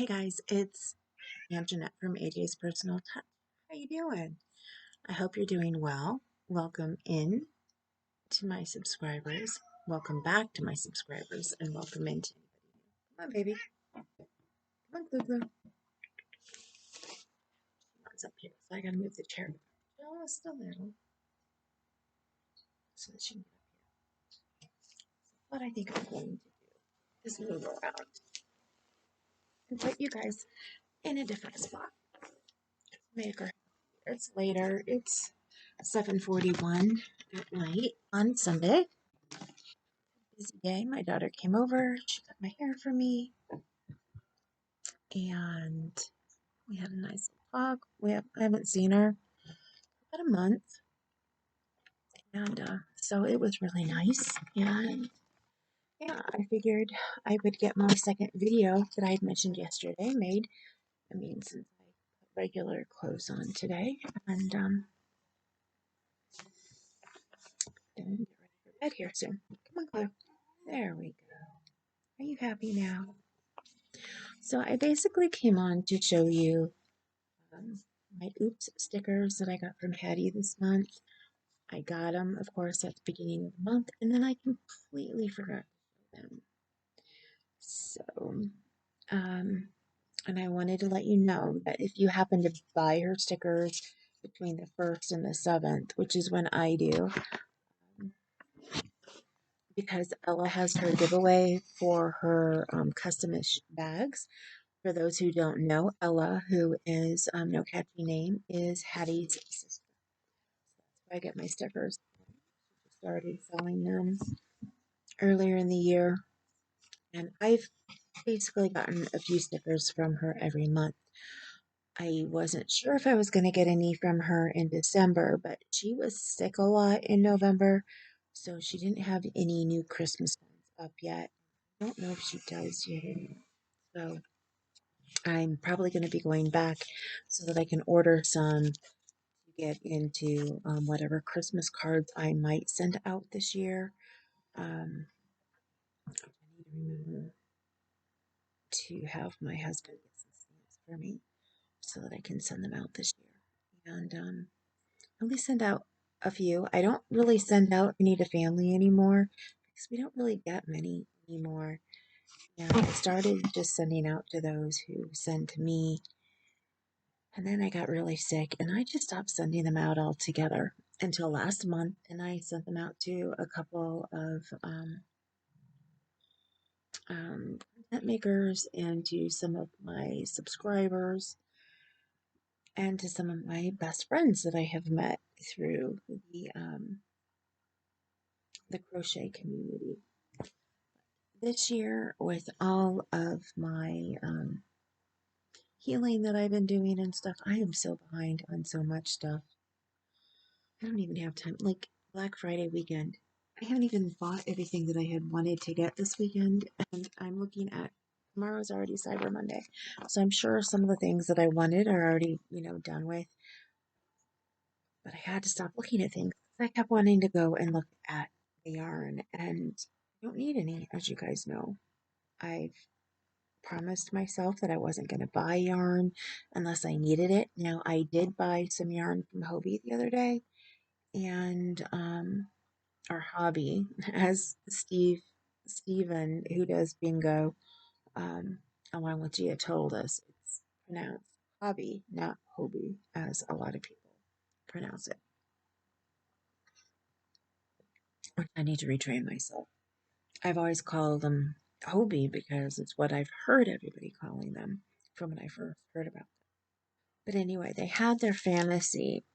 Hey guys, it's Anjanette from AJ's Personal Touch. How you doing? I hope you're doing well. Welcome in to my subscribers. Welcome back to my subscribers, and welcome into anybody new. Come on, baby. Come on, Glue Glue. She's up here, so I gotta move the chair just a little so that she can get up here. What I think I'm going to do is move around and put you guys in a different spot. Make her. It's later. It's 7:41 at night on Sunday. Busy day. My daughter came over. She cut my hair for me, and we had a nice little talk. I haven't seen her about a month, and so it was really nice. And yeah, I figured I would get my second video that I had mentioned yesterday made. I mean, since I put regular clothes on today, and gonna get ready for bed here soon. Come on, Chloe. There we go. Are you happy now? So I basically came on to show you my Oops stickers that I got from Hattie this month. I got them, of course, at the beginning of the month, and then I completely forgot to show them. So, and I wanted to let you know that if you happen to buy her stickers between the 1st and the 7th, which is when I do, because Ella has her giveaway for her customish bags. For those who don't know, Ella, who is no catchy name, is Hattie's sister. That's where I get my stickers. She started selling them earlier in the year, and I've basically gotten a few stickers from her every month. I wasn't sure if I was going to get any from her in December, but she was sick a lot in November, so she didn't have any new Christmas ones up yet. I don't know if she does yet. So I'm probably going to be going back so that I can order some to get into whatever Christmas cards I might send out this year. I need to remember to have my husband get some stamps for me so that I can send them out this year. And I only send out a few. I don't really send out any to family anymore because we don't really get many anymore. And I started just sending out to those who send to me. And then I got really sick and I just stopped sending them out altogether until last month. And I sent them out to a couple of content makers and to some of my subscribers and to some of my best friends that I have met through the crochet community. This year, with all of my healing that I've been doing and stuff, I am so behind on so much stuff. I don't even have time. Like Black Friday weekend, I haven't even bought everything that I had wanted to get this weekend, and I'm looking at tomorrow's already Cyber Monday, so I'm sure some of the things that I wanted are already, done with. But I had to stop looking at things. I kept wanting to go and look at the yarn, and I don't need any, as you guys know. I've promised myself that I wasn't going to buy yarn unless I needed it. Now, I did buy some yarn from Hobie the other day, and our hobby, as Steven, who does bingo, along with Gia, told us, it's pronounced hobby, not Hobie, as a lot of people pronounce it. I need to retrain myself. I've always called them Hobie because it's what I've heard everybody calling them from when I first heard about them. But anyway, they had their fantasy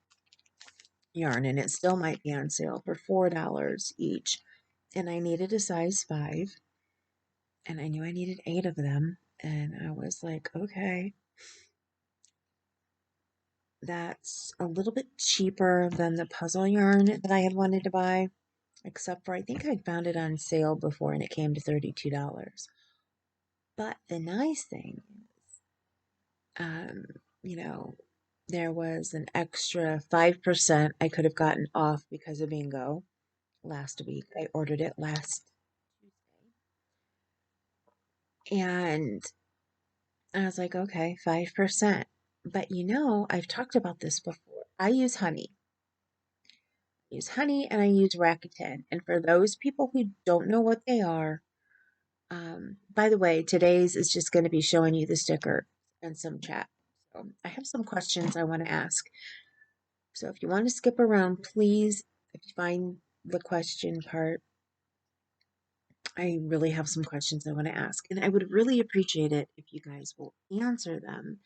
yarn, and it still might be on sale for $4 each. And I needed a size 5, and I knew I needed 8 of them. And I was like, okay, that's a little bit cheaper than the puzzle yarn that I had wanted to buy, except for I think I'd found it on sale before and it came to $32. But the nice thing is, you know, there was an extra 5% I could have gotten off because of bingo last week. I ordered it last Tuesday. And And I was like, okay, 5%. But I've talked about this before. I use honey. I use honey and I use Rakuten. And for those people who don't know what they are, by the way, today's is just going to be showing you the sticker and some chat. So I have some questions I want to ask. So if you want to skip around, please, if you find the question part, I really have some questions I want to ask. And I would really appreciate it if you guys will answer them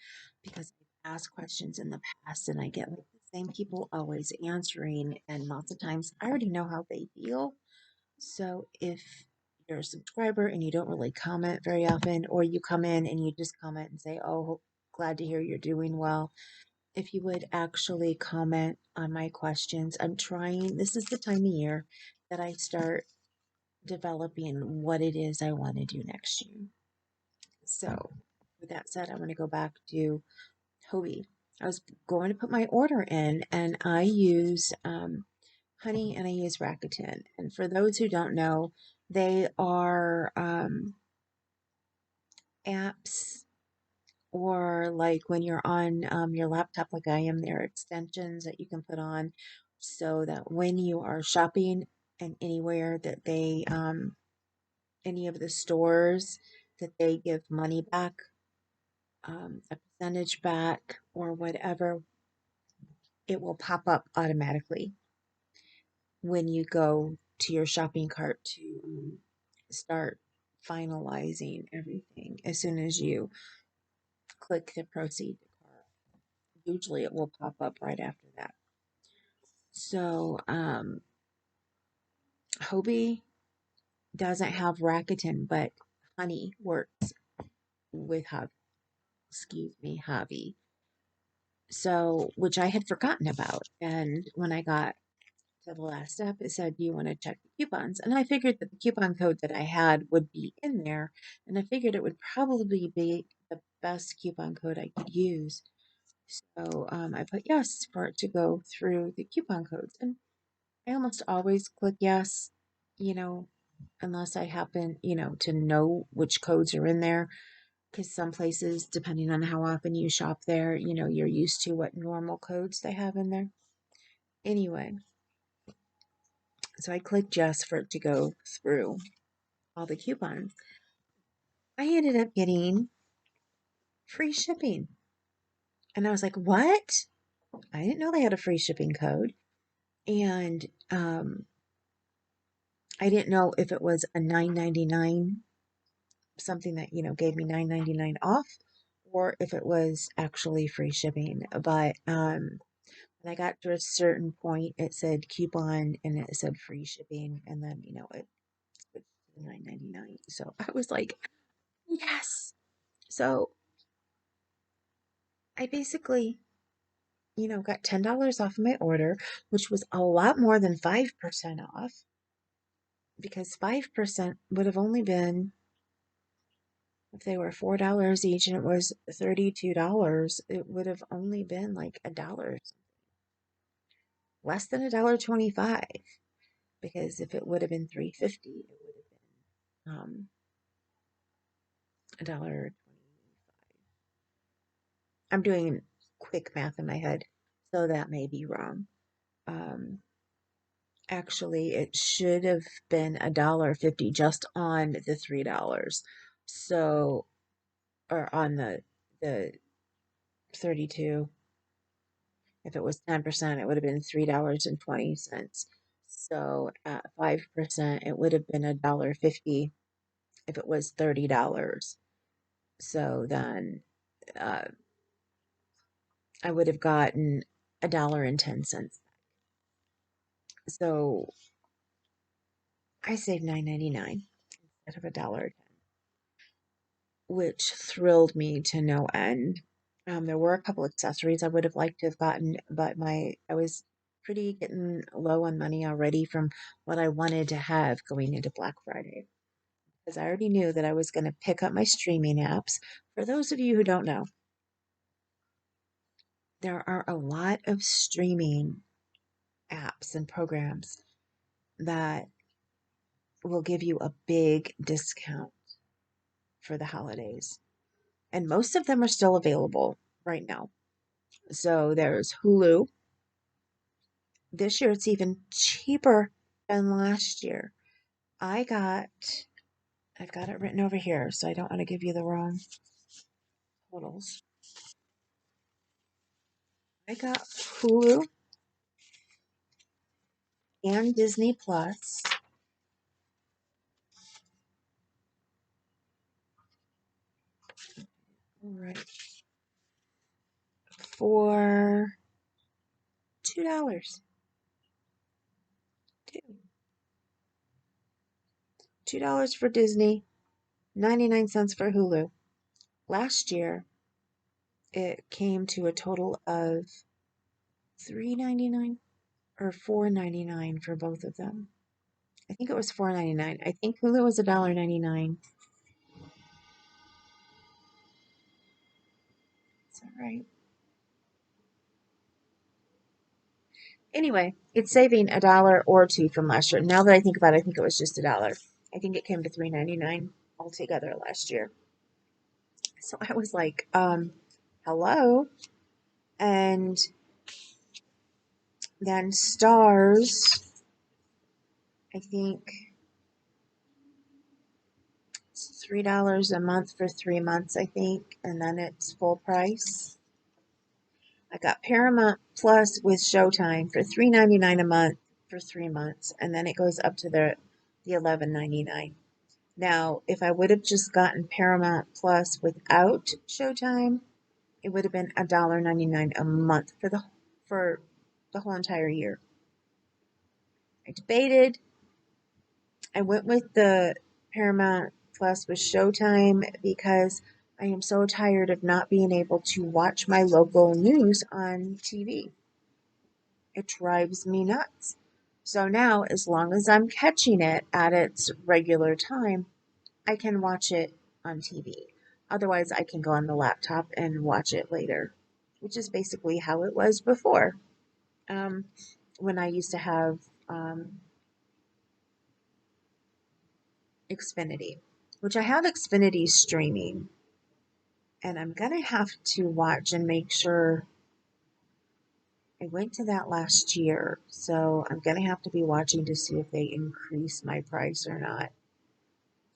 because I've asked questions in the past and I get like the same people always answering. And lots of times I already know how they feel. So if you're a subscriber and you don't really comment very often, or you come in and you just comment and say, oh, glad to hear you're doing well. If you would actually comment on my questions, I'm trying, this is the time of year that I start developing what it is I want to do next year. So, with that said, I want to go back to Hobie. I was going to put my order in, and I use honey and I use Rakuten. And for those who don't know, they are apps, or like when you're on your laptop, like I am, there are extensions that you can put on so that when you are shopping and anywhere that they any of the stores that they give money back, a percentage back, or whatever, it will pop up automatically when you go to your shopping cart to start finalizing everything. As soon as you click the proceed to cart, usually it will pop up right after that. So, Hobie doesn't have Rakuten, but Honey works with Javi. So, which I had forgotten about. And when I got to the last step, it said, "Do you want to check the coupons?" And I figured that the coupon code that I had would be in there. And I figured it would probably be the best coupon code I could use. So I put yes for it to go through the coupon codes. And I almost always click yes, you know, unless I happen, to know which codes are in there. Because some places, depending on how often you shop there, you're used to what normal codes they have in there. Anyway, so I clicked yes for it to go through all the coupons. I ended up getting free shipping. And I was like, what? I didn't know they had a free shipping code. And I didn't know if it was a $9.99, something that, gave me $9.99 off, or if it was actually free shipping. But when I got to a certain point, it said coupon and it said free shipping. And then, it switched to $9.99. So I was like, yes. So I basically, got $10 off of my order, which was a lot more than 5% off because 5% would have only been, if they were $4 each and it was $32, it would have only been like a dollar, less than $1.25. Because if it would have been 3.50, it would have been a dollar 25. I'm doing quick math in my head, so that may be wrong. Um, Actually, it should have been $1.50 just on the $3. So, or on the 32. If it was 10%, it would have been $3.20. So at 5%, it would have been $1.50 if it was $30. So then uh, I would have gotten $1.10. So I saved $9.99 instead of $1.10, which thrilled me to no end. There were a couple accessories I would have liked to have gotten, but I was pretty getting low on money already from what I wanted to have going into Black Friday. Because I already knew that I was going to pick up my streaming apps. For those of you who don't know, there are a lot of streaming apps and programs that will give you a big discount for the holidays. And most of them are still available right now. So there's Hulu. This year it's even cheaper than last year. I got, I've got it written over here, so I don't want to give you the wrong totals. I got Hulu and Disney Plus. All right. For $2. $2 for Disney, 99 cents for Hulu. Last year, it came to a total of $3.99 or $4.99 for both of them. I think it was $4.99. I think Hulu was $1.99. It's all right. Anyway, it's saving a dollar or two from last year. Now that I think about it, I think it was just a dollar. I think it came to $3.99 altogether last year. So I was like, hello. And then Stars, I think it's $3 a month for 3 months, I think, and then it's full price. I got Paramount Plus with Showtime for $3.99 a month for 3 months, and then it goes up to the $11.99. Now, if I would have just gotten Paramount Plus without Showtime, it would have been $1.99 a month for the whole entire year. I debated. I went with the Paramount Plus with Showtime because I am so tired of not being able to watch my local news on TV. It drives me nuts. So now, as long as I'm catching it at its regular time, I can watch it on TV. Otherwise, I can go on the laptop and watch it later, which is basically how it was before. Um, when I used to have Xfinity, which I have Xfinity streaming, and I'm going to have to watch and make sure. I went to that last year, so I'm going to have to be watching to see if they increase my price or not.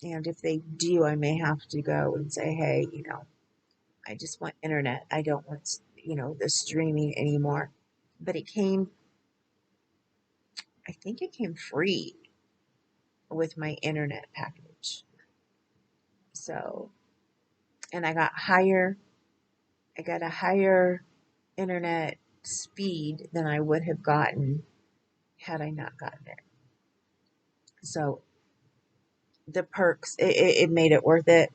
And if they do, I may have to go and say, hey, I just want internet. I don't want, the streaming anymore. But I think it came free with my internet package. So, and I got a higher internet speed than I would have gotten had I not gotten it. So the perks, it made it worth it.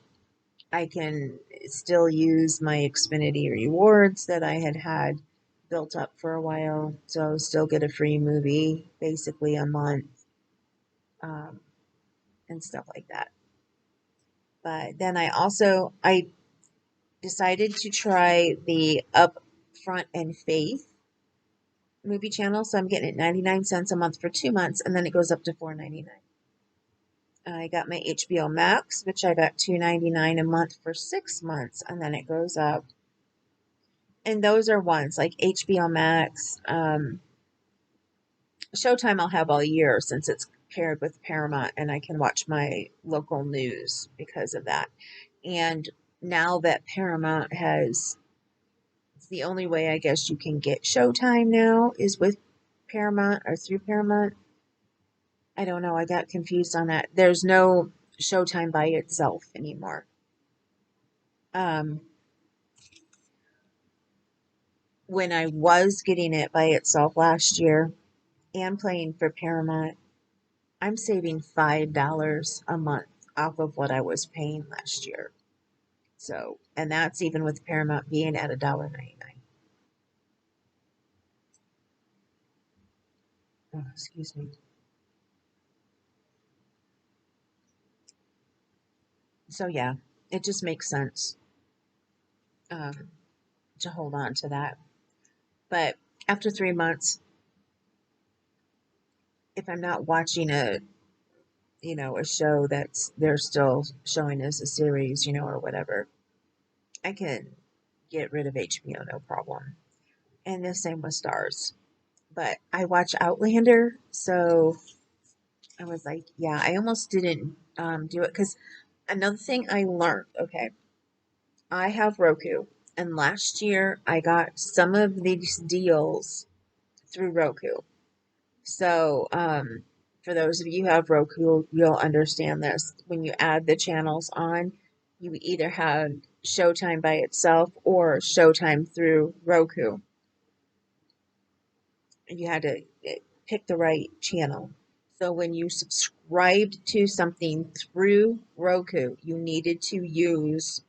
I can still use my Xfinity rewards that I had built up for a while. So still get a free movie basically a month, um, and stuff like that. But then I decided to try the Upfront and Faith movie channel. So I'm getting it 99 cents a month for 2 months, and then it goes up to $4.99. I got my HBO Max, which I got $2.99 a month for 6 months, and then it goes up. And those are ones like HBO Max, Showtime. I'll have all year since it's paired with Paramount, and I can watch my local news because of that. And now that Paramount it's the only way I guess you can get Showtime now is with Paramount or through Paramount. I don't know. I got confused on that. There's no Showtime by itself anymore. Um, when I was getting it by itself last year and playing for Paramount, I'm saving $5 a month off of what I was paying last year. So, and that's even with Paramount being at $1.99. Oh, excuse me. So yeah, it just makes sense um, to hold on to that. But after 3 months, if I'm not watching a show that's they're still showing as a series, or whatever, I can get rid of HBO, no problem. And the same with Stars. But I watch Outlander, so I was like, yeah, I almost didn't do it because another thing I learned, okay, I have Roku, and last year I got some of these deals through Roku. So, for those of you who have Roku, you'll understand this. When you add the channels on, you either have Showtime by itself or Showtime through Roku. You had to pick the right channel. So when you subscribed to something through Roku, you needed to use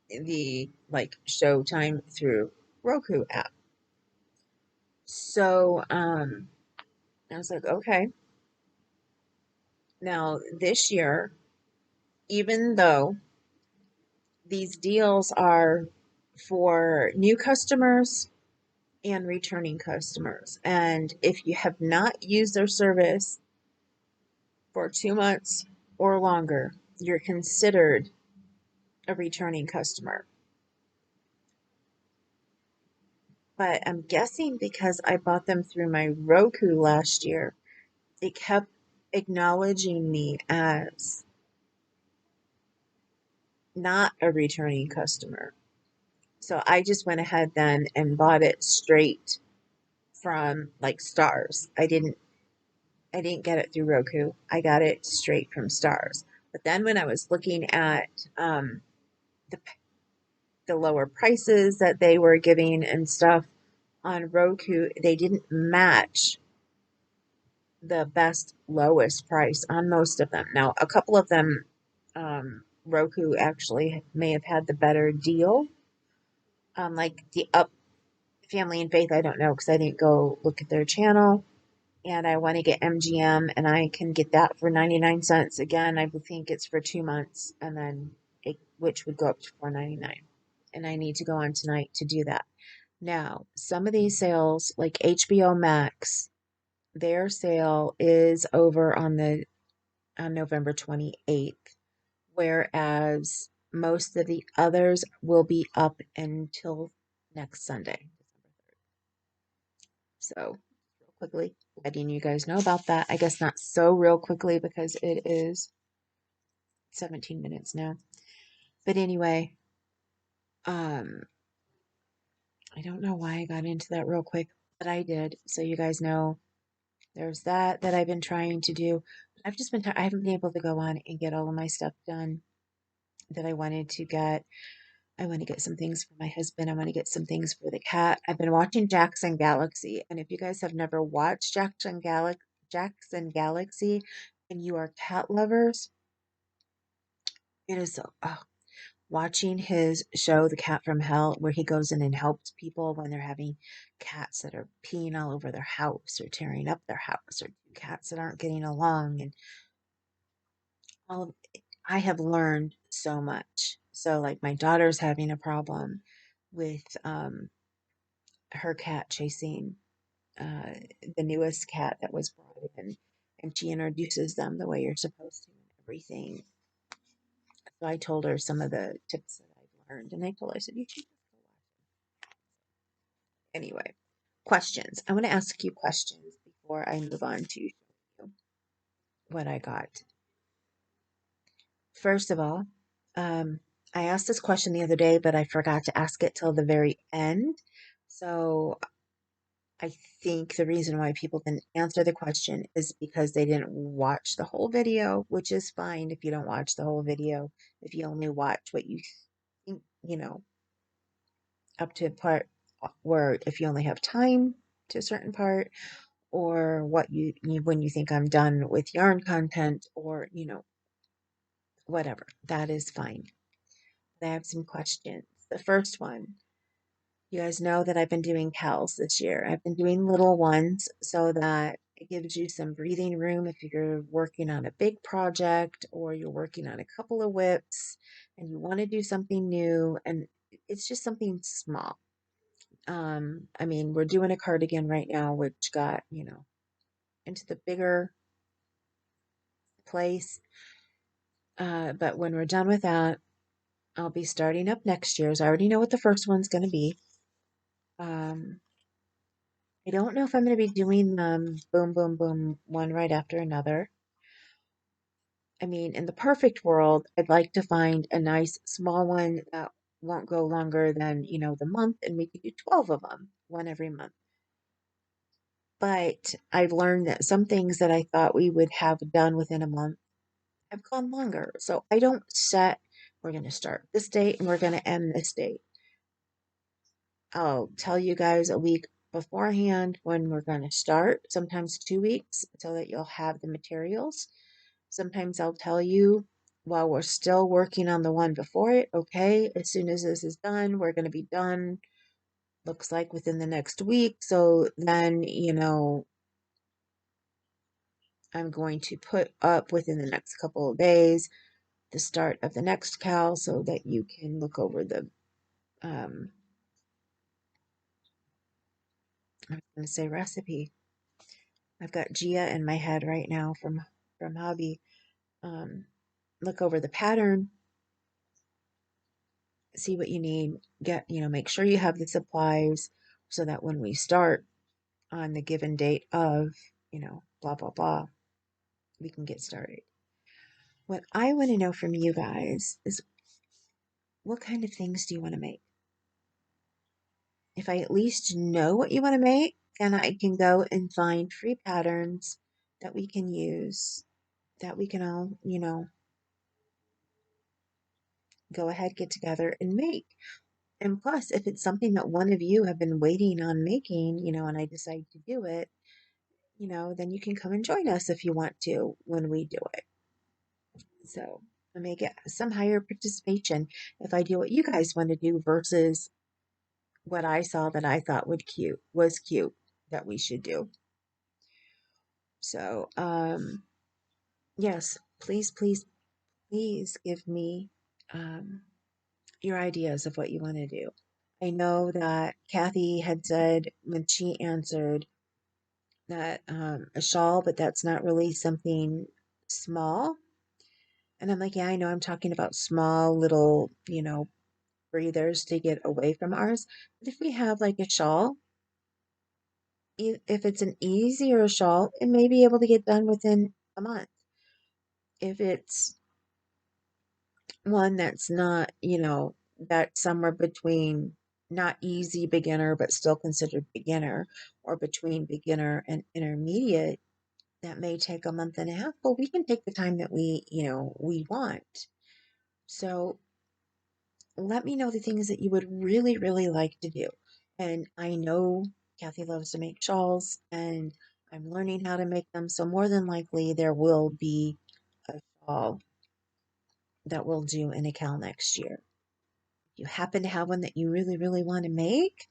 the like Showtime through Roku app. So I was like, okay. Now this year, even though these deals are for new customers and returning customers, and if you have not used their service for 2 months or longer, you're considered a returning customer. But I'm guessing because I bought them through my Roku last year, it kept acknowledging me as not a returning customer. So I just went ahead then and bought it straight from like Stars. I didn't get it through Roku. I got it straight from Stars. But then when I was looking at the the lower prices that they were giving and stuff on Roku, they didn't match the best lowest price on most of them. Now, a couple of them, Roku actually may have had the better deal. Like the Up Family and Faith, I don't know because I didn't go look at their channel. And I want to get MGM, and I can get that for 99 cents. Again, I think it's for 2 months, and then which would go up to $4.99. And I need to go on tonight to do that. Now, some of these sales, like HBO Max, their sale is over on November 28th, whereas most of the others will be up until next Sunday. So, real quickly, letting you guys know about that. I guess not so real quickly because it is 17 minutes now. But anyway, um, I don't know why I got into that real quick, but I did. So you guys know there's that I've been trying to do. I've just been, I haven't been able to go on and get all of my stuff done that I wanted to get. I want to get some things for my husband. I want to get some things for the cat. I've been watching Jackson Galaxy, and if you guys have never watched Jackson Galaxy, and you are cat lovers, it is so. Oh, watching his show, The Cat from Hell, where he goes in and helps people when they're having cats that are peeing all over their house or tearing up their house, or cats that aren't getting along, and all of, I have learned so much. So, like, my daughter's having a problem with her cat chasing uh, the newest cat that was brought in, and she introduces them the way you're supposed to and everything. So I told her some of the tips that I've learned, and I told her, I said, you should just go watch it. Anyway, questions. I want to ask you questions before I move on to show you what I got. First of all, I asked this question the other day, but I forgot to ask it till the very end. So I think the reason why people didn't answer the question is because they didn't watch the whole video, which is fine if you don't watch the whole video. If you only watch what you think, up to a part where if you only have time to a certain part, or what when you think I'm done with yarn content, or whatever, that is fine. I have some questions. The first one, you guys know that I've been doing cows this year. I've been doing little ones so that it gives you some breathing room if you're working on a big project or you're working on a couple of whips and you want to do something new, and it's just something small. I mean, we're doing a cardigan right now, which got, into the bigger place. But when we're done with that, I'll be starting up next year's. I already know what the first one's going to be. Um, I don't know if I'm going to be doing them boom, boom, boom, one right after another. I mean, in the perfect world, I'd like to find a nice small one that won't go longer than, the month, and we could do 12 of them, one every month. But I've learned that some things that I thought we would have done within a month have gone longer. So I don't set, we're going to start this date and we're going to end this date. I'll tell you guys a week beforehand when we're going to start, sometimes 2 weeks, so that you'll have the materials. Sometimes I'll tell you while we're still working on the one before it, okay, as soon as this is done, we're going to be done, looks like within the next week. So then, I'm going to put up within the next couple of days the start of the next cal so that you can look over the, I was going to say recipe. I've got Gia in my head right now from Hobby. Um, look over the pattern, see what you need, make sure you have the supplies so that when we start on the given date of, blah, blah, blah, we can get started. What I want to know from you guys is what kind of things do you want to make? If I at least know what you want to make, then I can go and find free patterns that we can use, that we can all, go ahead, get together and make. And plus, if it's something that one of you have been waiting on making, and I decide to do it, then you can come and join us if you want to when we do it. So I may get some higher participation if I do what you guys want to do versus what I saw that I thought was cute that we should do. So, yes, please, please, please give me your ideas of what you want to do. I know that Kathy had said when she answered that a shawl, but that's not really something small. And I'm like, yeah, I know I'm talking about small little, breathers to get away from ours. But if we have like a shawl, if it's an easier shawl, it may be able to get done within a month. If it's one that's not, that's somewhere between not easy beginner, but still considered beginner, or between beginner and intermediate, that may take a month and a half, but we can take the time that we want. So let me know the things that you would really, really like to do. And I know Kathy loves to make shawls, and I'm learning how to make them. So more than likely, there will be a shawl that we'll do in a cal next year. If you happen to have one that you really, really want to make,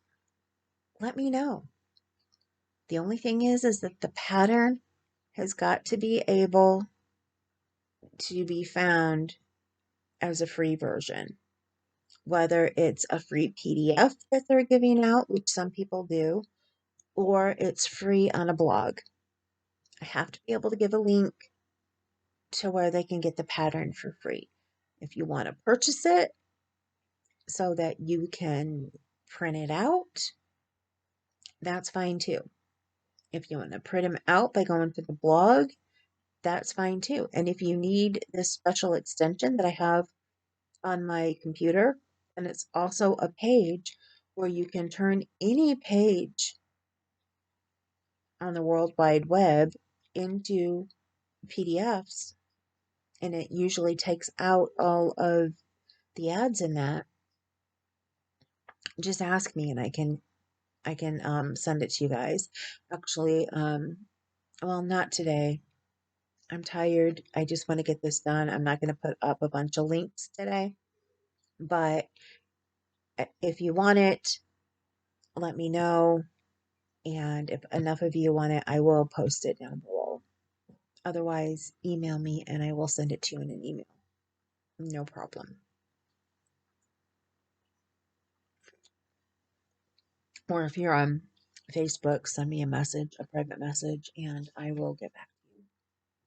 let me know. The only thing is that the pattern has got to be able to be found as a free version, whether it's a free PDF that they're giving out, which some people do, or it's free on a blog. I have to be able to give a link to where they can get the pattern for free. If you want to purchase it so that you can print it out, that's fine too. If you want to print them out by going to the blog, that's fine too. And if you need this special extension that I have on my computer, and it's also a page where you can turn any page on the World Wide Web into PDFs, and it usually takes out all of the ads in that. Just ask me and I can send it to you guys. Actually, well, not today. I'm tired. I just want to get this done. I'm not going to put up a bunch of links today. But if you want it, let me know. And if enough of you want it, I will post it down below. Otherwise, email me and I will send it to you in an email. No problem. Or if you're on Facebook, send me a private message, and I will get back to you.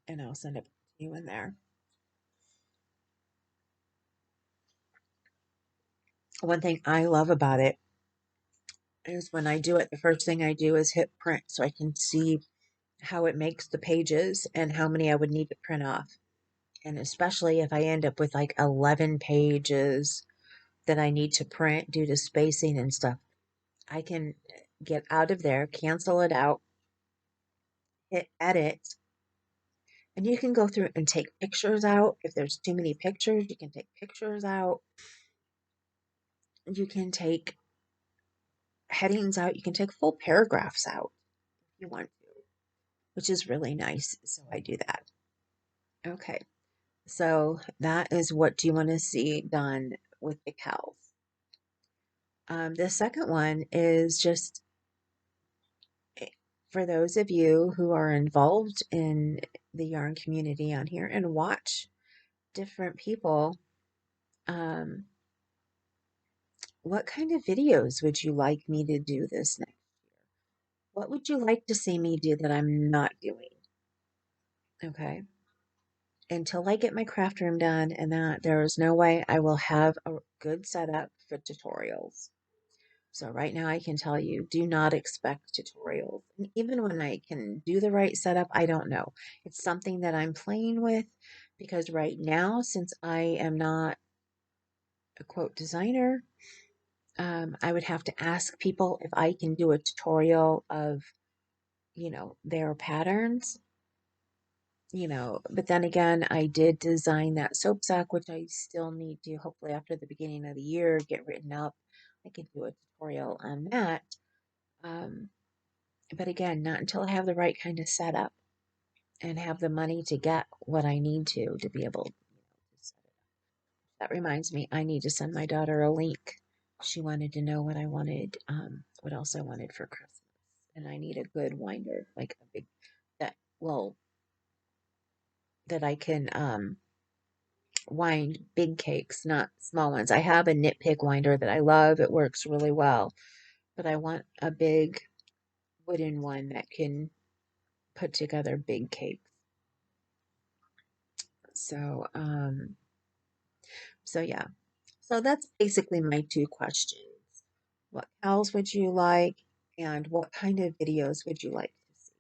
And I'll send it to you in there. One thing I love about it is when I do it, the first thing I do is hit print so I can see how it makes the pages and how many I would need to print off. And especially if I end up with like 11 pages that I need to print due to spacing and stuff, I can get out of there, cancel it out, hit edit, and you can go through and take pictures out. If there's too many pictures, you can take pictures out. You can take headings out. You can take full paragraphs out if you want to, which is really nice. So I do that. Okay. So that is what do you want to see done with the cows. The second one is just for those of you who are involved in the yarn community on here and watch different people, um, what kind of videos would you like me to do this next? What would you like to see me do that I'm not doing? Okay. Until I get my craft room done and that there is no way I will have a good setup for tutorials. So right now I can tell you, do not expect tutorials. And even when I can do the right setup, I don't know. It's something that I'm playing with because right now, since I am not a quote designer, I would have to ask people if I can do a tutorial of, their patterns, but then again, I did design that soap sack, which I still need to, hopefully after the beginning of the year, get written up. I could do a tutorial on that. Um, but again, not until I have the right kind of setup and have the money to get what I need to be able to set it up. That reminds me, I need to send my daughter a link. She wanted to know what I wanted, what else I wanted for Christmas. And I need a good winder, like a big, that, well, that I can wind big cakes, not small ones. I have a nitpick winder that I love. It works really well, but I want a big wooden one that can put together big cakes. So, so yeah. So that's basically my two questions. What cows would you like, and what kind of videos would you like to see?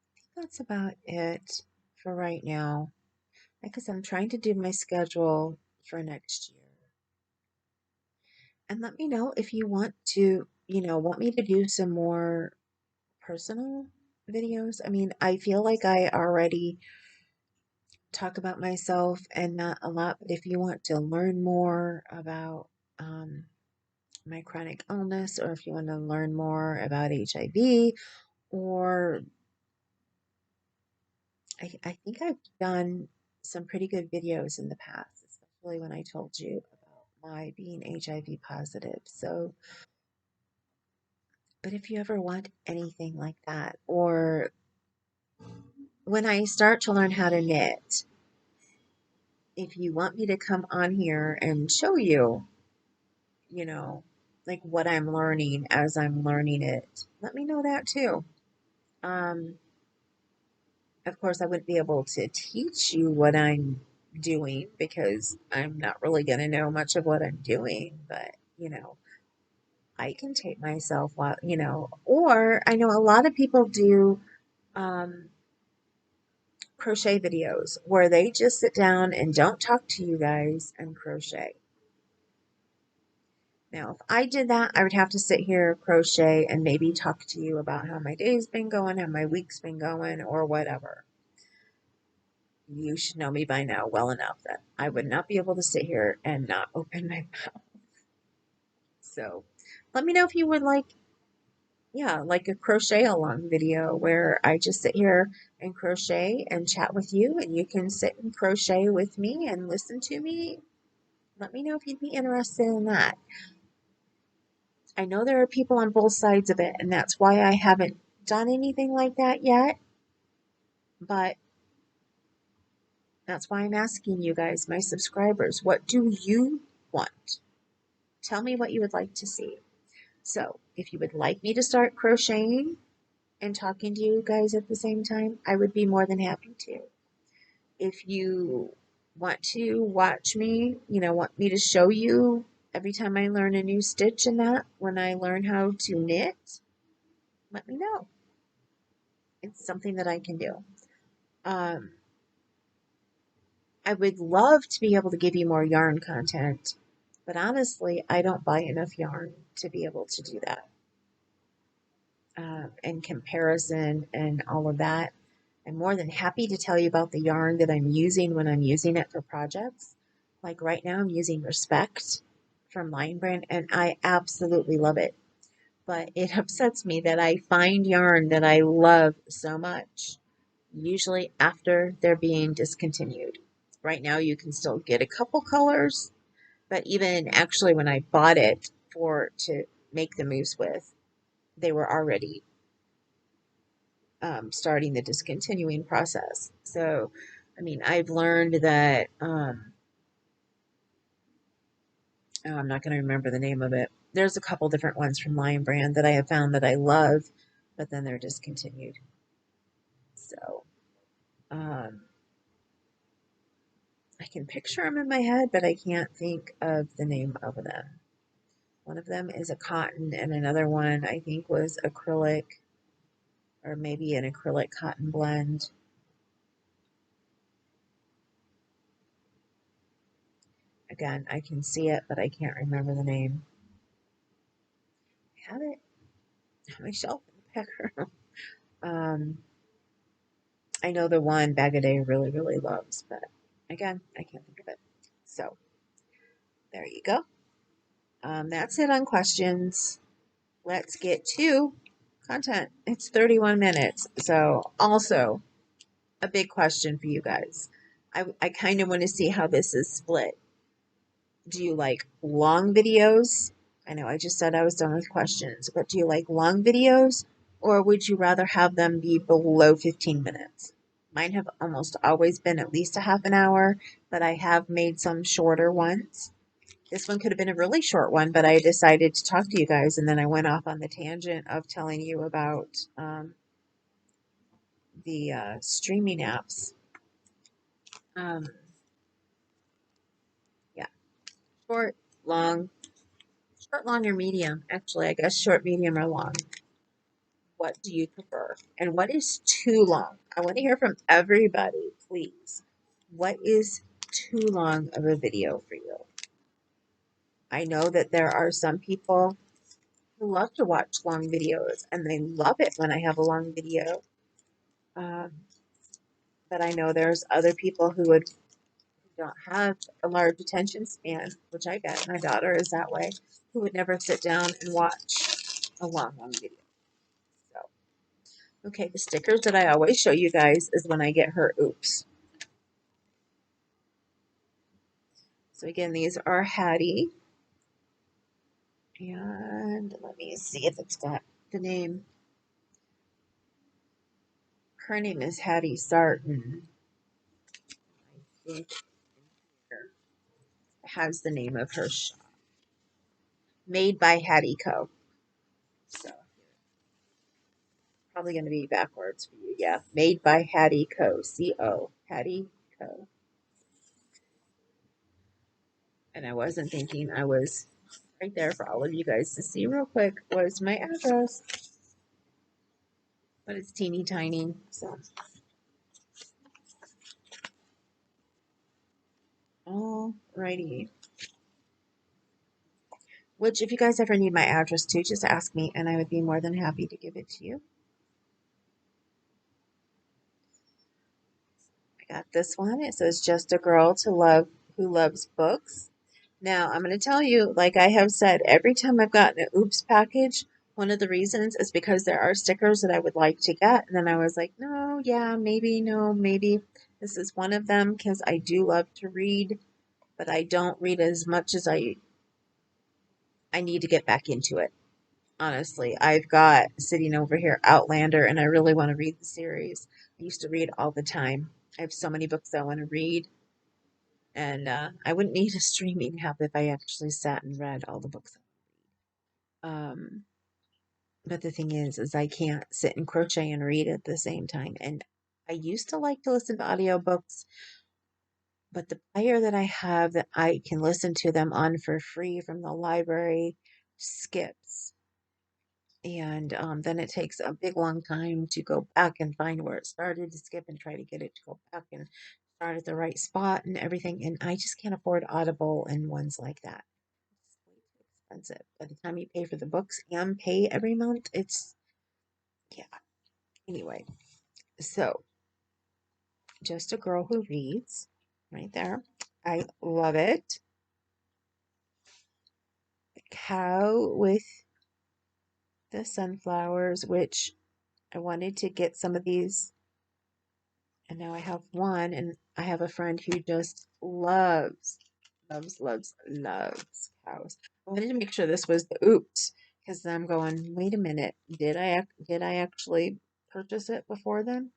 I think that's about it for right now, because I'm trying to do my schedule for next year. And let me know if you want to, want me to do some more personal videos. I mean, I feel like I already talk about myself and not a lot, but if you want to learn more about my chronic illness, or if you want to learn more about HIV, or I think I've done some pretty good videos in the past, especially when I told you about my being HIV positive. So, but if you ever want anything like that, or when I start to learn how to knit, if you want me to come on here and show you, you know, like what I'm learning as I'm learning it, let me know that too. Um, of course, I wouldn't be able to teach you what I'm doing because I'm not really going to know much of what I'm doing, but I can take myself while, or I know a lot of people do um, crochet videos where they just sit down and don't talk to you guys and crochet. Now, if I did that, I would have to sit here, crochet, and maybe talk to you about how my day's been going, how my week's been going, or whatever. You should know me by now well enough that I would not be able to sit here and not open my mouth. So let me know if you would like, yeah, like a crochet along video where I just sit here and crochet and chat with you, and you can sit and crochet with me and listen to me. Let me know if you'd be interested in that. I know there are people on both sides of it, and that's why I haven't done anything like that yet. But that's why I'm asking you guys, my subscribers, what do you want? Tell me what you would like to see. So, if you would like me to start crocheting and talking to you guys at the same time, I would be more than happy to. if you want to watch me, want me to show you every time I learn a new stitch in that, when I learn how to knit, let me know. It's something that I can do. Um, I would love to be able to give you more yarn content, but honestly, I don't buy enough yarn to be able to do that. And comparison and all of that. I'm more than happy to tell you about the yarn that I'm using when I'm using it for projects. Like right now, I'm using Respect from Lion Brand, and I absolutely love it. But it upsets me that I find yarn that I love so much, usually after they're being discontinued. Right now, you can still get a couple colors, but even actually when I bought it to make the mousse with, they were already starting the discontinuing process. So, I mean, I've learned that, oh, I'm not going to remember the name of it. There's a couple different ones from Lion Brand that I have found that I love, but then they're discontinued. So, um, I can picture them in my head, but I can't think of the name of them. One of them is a cotton, and another one I think was acrylic, or maybe an acrylic cotton blend. Again, I can see it, but I can't remember the name. I have it on my shelf in the back room. I know the one Bag a Day really, really loves, but again, I can't think of it. So there you go. That's it on questions. Let's get to content. It's 31 minutes. So also a big question for you guys. I kind of want to see how this is split. Do you like long videos? I know I just said I was done with questions, but do you like long videos, or would you rather have them be below 15 minutes? Mine have almost always been at least a half an hour, but I have made some shorter ones. This one could have been a really short one, but I decided to talk to you guys, and then I went off on the tangent of telling you about the streaming apps. Um, yeah, short, long, short, long, or medium. Actually, I guess short, medium, or long. What do you prefer? And what is too long? I want to hear from everybody, please. What is too long of a video for you? I know that there are some people who love to watch long videos, and they love it when I have a long video. Um, but I know there's other people who don't have a large attention span, which I get. My daughter is that way, who would never sit down and watch a long, long video. So, okay, the stickers that I always show you guys is when I get her oops. So again, these are Hattie. And let me see if it's got the name. Her name is Hattie Sarton. I think here has the name of her shop. Made by Hattie Co. So probably going to be backwards for you. Yeah, Made by Hattie Co. C-O. Hattie Co. And I wasn't thinking, I was right there for all of you guys to see real quick was my address. But it's teeny tiny, so. Alrighty. Which, if you guys ever need my address too, just ask me and I would be more than happy to give it to you. I got this one. It says, just a girl to love who loves books. Now, I'm going to tell you, like I have said, every time I've gotten an oops package, one of the reasons is because there are stickers that I would like to get. And then I was like, no, yeah, maybe, no, maybe. This is one of them because I do love to read, but I don't read as much as I need to get back into it. Honestly, I've got sitting over here Outlander, and I really want to read the series. I used to read all the time. I have so many books I want to read, and I wouldn't need a streaming app if I actually sat and read all the books. Um, but the thing is I can't sit and crochet and read at the same time, and I used to like to listen to audiobooks, but the player that I have that I can listen to them on for free from the library skips. And then it takes a big long time to go back and find where it started to skip and try to get it to go back and start at the right spot and everything. And I just can't afford Audible and ones like that. It's way too expensive. By the time you pay for the books and pay every month, it's, yeah. Anyway, so just a girl who reads right there. I love it. The cow with the sunflowers, which I wanted to get some of these, and now I have one, and I have a friend who just loves cows. I wanted to make sure this was the oops, because I'm going, wait a minute, did I actually purchase it before then?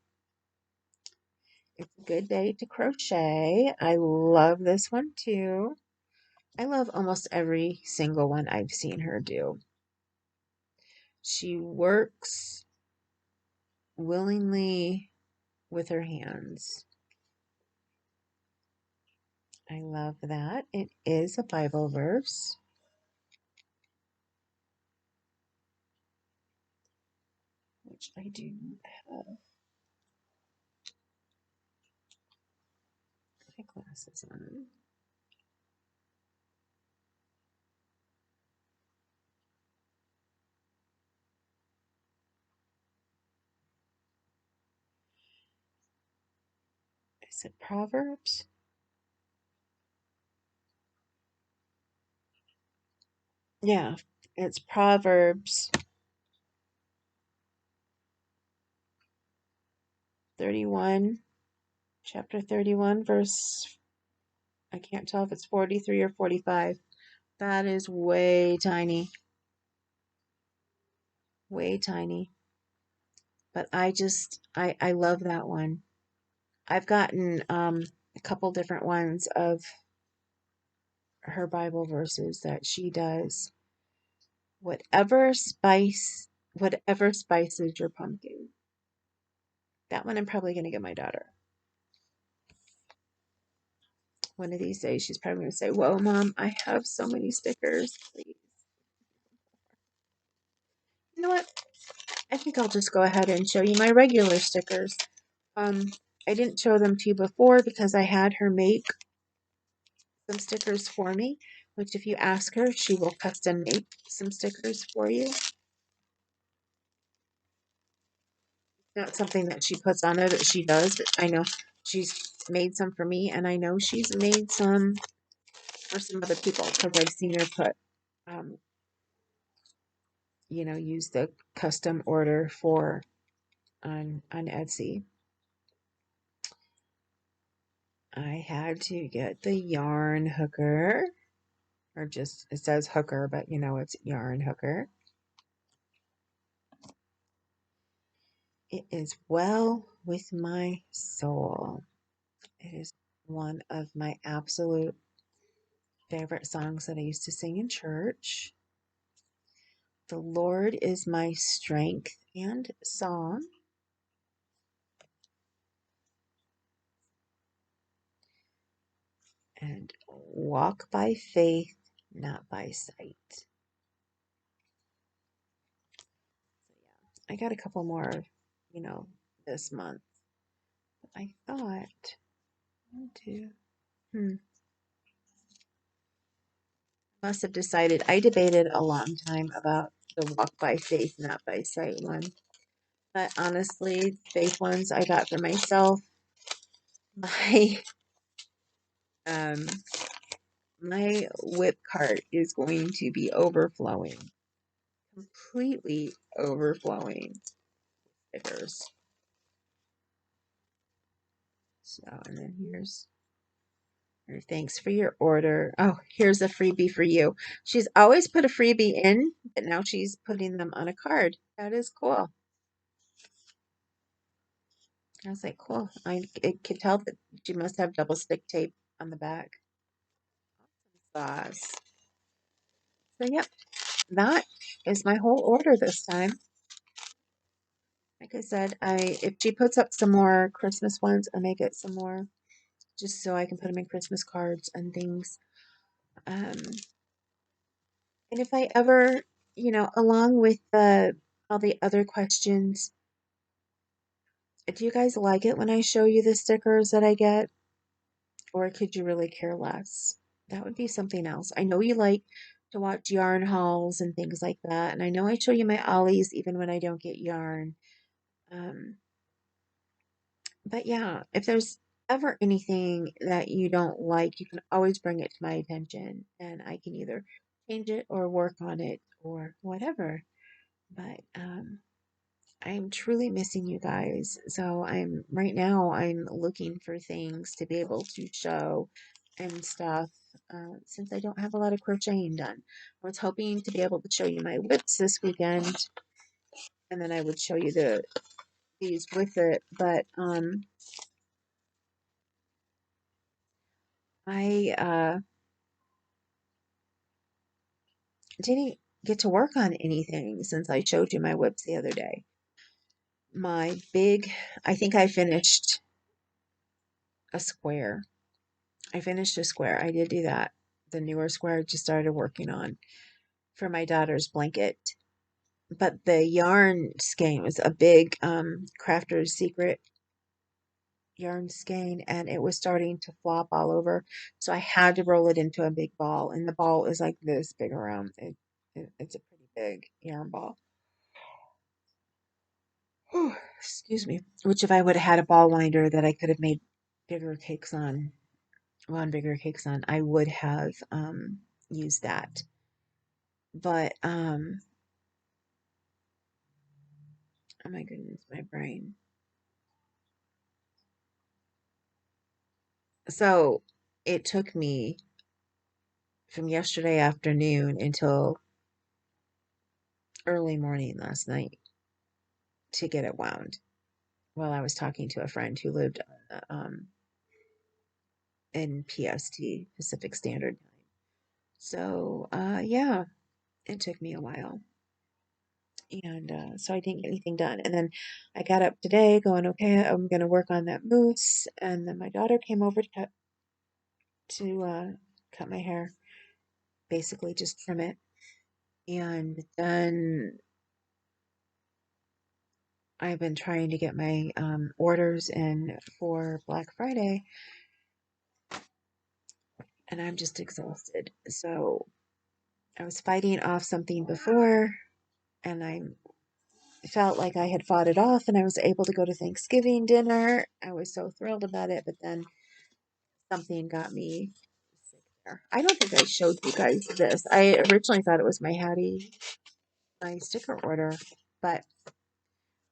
It's a good day to crochet. I love this one too. I love almost every single one I've seen her do. She works willingly with her hands. I love that. It is a Bible verse, which I do have my glasses on. Is it Proverbs? Yeah, it's Proverbs 31, chapter 31, verse, I can't tell if it's 43 or 45. That is way tiny, way tiny. But I love that one. I've gotten a couple different ones of her Bible verses that she does. Whatever spices your pumpkin. That one I'm probably going to get my daughter. One of these days, she's probably going to say, whoa, Mom, I have so many stickers. Please. You know what? I think I'll just go ahead and show you my regular stickers. I didn't show them to you before because I had her make some stickers for me, which if you ask her, she will custom make some stickers for you. Not something that she puts on there that she does, but I know she's made some for me, and I know she's made some for some other people because I've seen her put, um, use the custom order for on Etsy. I had to get the yarn hooker, or just it says hooker, but it's yarn hooker. It is well with my soul. It is one of my absolute favorite songs that I used to sing in church. The Lord is my strength and song. And walk by faith, not by sight. So yeah, I got a couple more, this month. But I thought, one, two, must have decided. I debated a long time about the walk by faith, not by sight one. But honestly, faith ones I got for myself. My um my whip cart is going to be overflowing. Completely overflowing stickers. So, and then here's thanks for your order. Oh, here's a freebie for you. She's always put a freebie in, but now she's putting them on a card. That is cool. I was like, cool. I could tell that she must have double stick tape on the back. Sauce. So, yep, that is my whole order this time. Like I said, I if she puts up some more Christmas ones, I may get some more just so I can put them in Christmas cards and things. Um, and if I ever, along with the all the other questions, do you guys like it when I show you the stickers that I get, or could you really care less? That would be something else. I know you like to watch yarn hauls and things like that, and I know I show you my ollies even when I don't get yarn. Um, but yeah, if there's ever anything that you don't like, you can always bring it to my attention, and I can either change it or work on it or whatever. But I'm truly missing you guys. So I'm looking for things to be able to show and stuff. Since I don't have a lot of crocheting done, I was hoping to be able to show you my whips this weekend, and then I would show you these with it. But I didn't get to work on anything since I showed you my whips the other day. My big, I think I finished a square. I finished a square. I did do that. The newer square I just started working on for my daughter's blanket. But the yarn skein was a big crafter's secret yarn skein, and it was starting to flop all over. So I had to roll it into a big ball, and the ball is like this big around. It's a pretty big yarn ball. Excuse me. Which if I would have had a ball winder that I could have made bigger cakes on bigger cakes on, I would have used that. But oh my goodness, my brain. So it took me from yesterday afternoon until early morning last night to get it wound while I was talking to a friend who lived in PST, Pacific Standard Time. So, yeah, it took me a while. And so I didn't get anything done. And then I got up today going, okay, I'm going to work on that mousse. And then my daughter came over to cut my hair, basically just trim it. And then I've been trying to get my orders in for Black Friday, and I'm just exhausted. So I was fighting off something before, and I felt like I had fought it off, and I was able to go to Thanksgiving dinner. I was so thrilled about it, but then something got me sick there. I don't think I showed you guys this. I originally thought it was my Hattie, my sticker order, but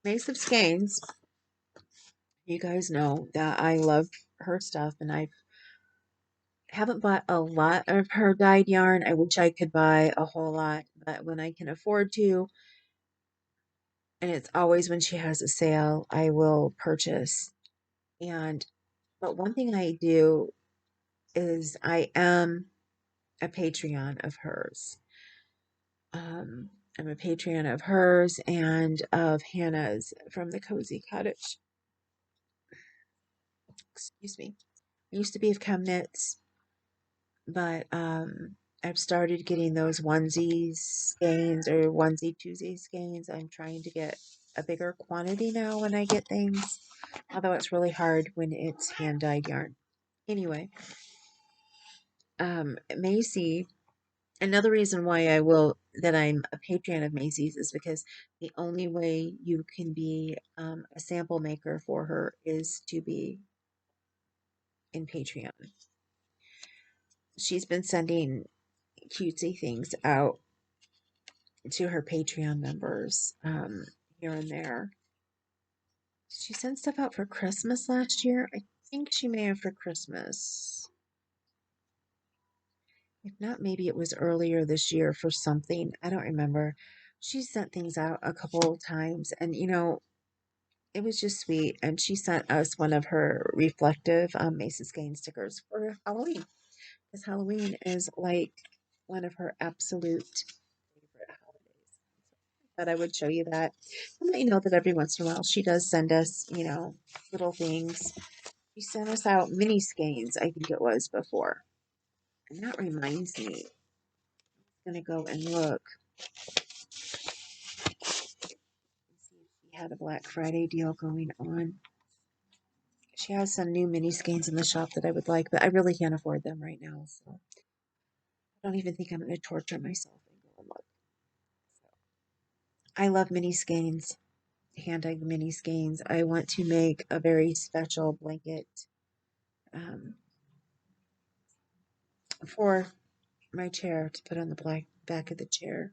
Mace of Skeins, you guys know that I love her stuff, and I haven't bought a lot of her dyed yarn. I wish I could buy a whole lot, but when I can afford to, and it's always when she has a sale, I will purchase. And but one thing I do is I am a Patreon of hers. Um, I'm a Patreon of hers and of Hannah's from the Cozy Cottage. Excuse me. I used to be of Chemnitz, but I've started getting those onesies skeins or onesie twosie skeins. I'm trying to get a bigger quantity now when I get things, although it's really hard when it's hand dyed yarn. Anyway, Macy. Another reason why I'm a patron of Macy's is because the only way you can be a sample maker for her is to be in Patreon. She's been sending cutesy things out to her Patreon members here and there. She sent stuff out for Christmas last year. I think she may have for Christmas. If not, maybe it was earlier this year for something. I don't remember. She sent things out a couple times, and it was just sweet. And she sent us one of her reflective Macy's Gain stickers for Halloween, because Halloween is like one of her absolute favorite holidays. But I would show you that and let you know that every once in a while she does send us, little things. She sent us out mini skeins, I think it was before. And that reminds me, I'm going to go and look and see if she had a Black Friday deal going on. She has some new mini skeins in the shop that I would like, but I really can't afford them right now. So I don't even think I'm going to torture myself and go and look. So I love mini skeins, hand-dyed mini skeins. I want to make a very special blanket um, for my chair to put on the black back of the chair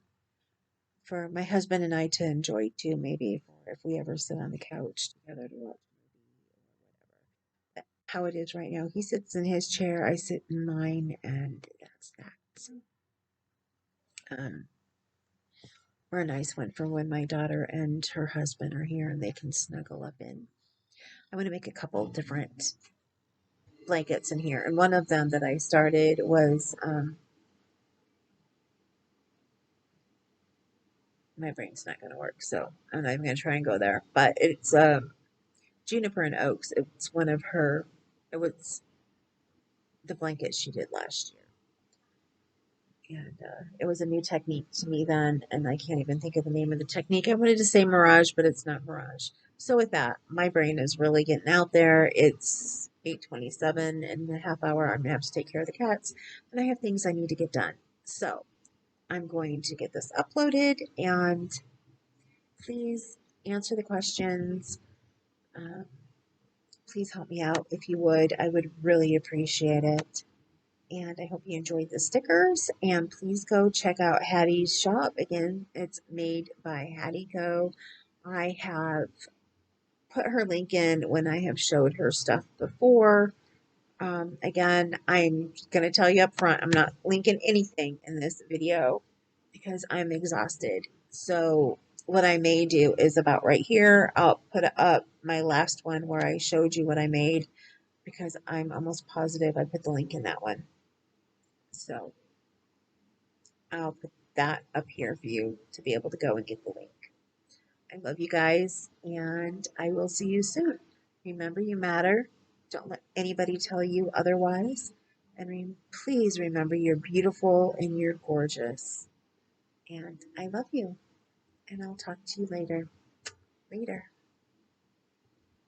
for my husband and I to enjoy too, maybe for if we ever sit on the couch together to watch a movie or whatever. How it is right now. He sits in his chair, I sit in mine, and that's that. Um, or a nice one for when my daughter and her husband are here and they can snuggle up in. I want to make a couple different blankets in here, and one of them that I started was my brain's not going to work, so I'm not even going to try and go there. But it's juniper and oaks. It's one of her. It was the blanket she did last year, and it was a new technique to me then, and I can't even think of the name of the technique. I wanted to say mirage, but it's not mirage. So with that, my brain is really getting out there. It's 8:27 in a half hour. I'm gonna have to take care of the cats, and I have things I need to get done. So I'm going to get this uploaded, and please answer the questions. Uh, please help me out if you would. I would really appreciate it. And I hope you enjoyed the stickers. And please go check out Hattie's shop. Again, it's made by Hattie Co. I have put her link in when I have showed her stuff before. Again, I'm going to tell you up front, I'm not linking anything in this video because I'm exhausted. So what I may do is about right here, I'll put up my last one where I showed you what I made because I'm almost positive I put the link in that one. So I'll put that up here for you to be able to go and get the link. I love you guys, and I will see you soon. Remember, you matter. Don't let anybody tell you otherwise. And please remember, you're beautiful and you're gorgeous. And I love you. And I'll talk to you later. Later.